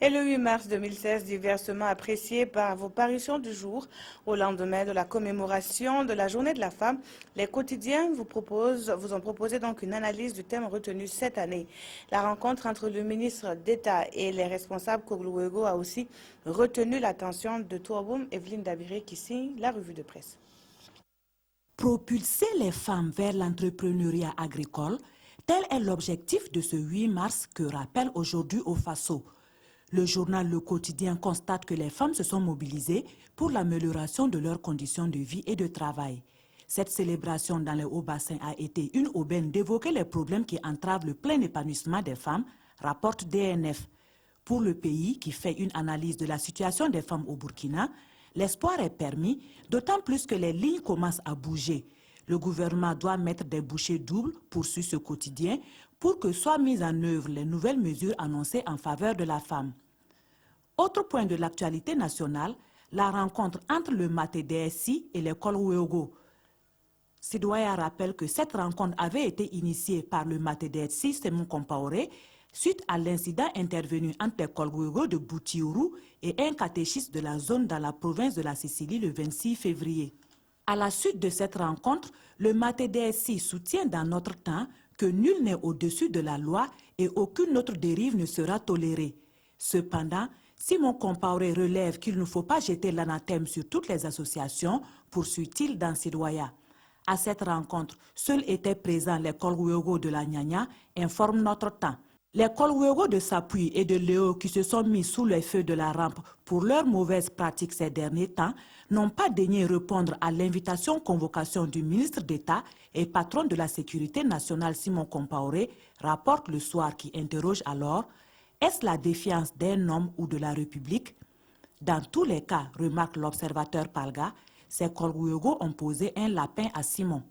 Et le 8 mars 2016, diversement apprécié par vos parutions du jour, au lendemain de la commémoration de la Journée de la femme, les quotidiens vous ont proposé donc une analyse du thème retenu cette année. La rencontre entre le ministre d'État et les responsables Kogluego a aussi retenu l'attention de Touaboum Evelyne Dabiré qui signe la revue de presse. Propulser les femmes vers l'entrepreneuriat agricole, tel est l'objectif de ce 8 mars que rappelle aujourd'hui au Faso. Le journal Le Quotidien constate que les femmes se sont mobilisées pour l'amélioration de leurs conditions de vie et de travail. Cette célébration dans les hauts-bassins a été une aubaine d'évoquer les problèmes qui entravent le plein épanouissement des femmes, rapporte DNF. Pour le pays qui fait une analyse de la situation des femmes au Burkina, l'espoir est permis, d'autant plus que les lignes commencent à bouger. Le gouvernement doit mettre des bouchées doubles, poursuit ce quotidien, pour que soient mises en œuvre les nouvelles mesures annoncées en faveur de la femme. Autre point de l'actualité nationale, la rencontre entre le MATE-DSI et l'école Ouéogo. Sidouaya rappelle que cette rencontre avait été initiée par le MATE-DSI Simon Compaoré suite à l'incident intervenu entre l'école Ouéogo de Boutiourou et un catéchiste de la zone dans la province de la Sicile le 26 février. À la suite de cette rencontre, le MATE-DSI soutient dans notre temps que nul n'est au-dessus de la loi et aucune autre dérive ne sera tolérée. Cependant, Simon Compaoré relève qu'il ne faut pas jeter l'anathème sur toutes les associations, poursuit-il dans Sidouaya. À cette rencontre, seuls étaient présents l'école Ouéogo de la Nyanya, informe notre temps. L'école Ouéogo de Sapuy et de Léo qui se sont mis sous les feux de la rampe pour leurs mauvaises pratiques ces derniers temps n'ont pas daigné répondre à l'invitation-convocation du ministre d'État et patron de la sécurité nationale Simon Compaoré, rapporte Le Soir qui interroge alors « Est-ce la défiance d'un homme ou de la République ?» Dans tous les cas, remarque l'observateur Palga, ces Ouéogo ont posé un lapin à Simon.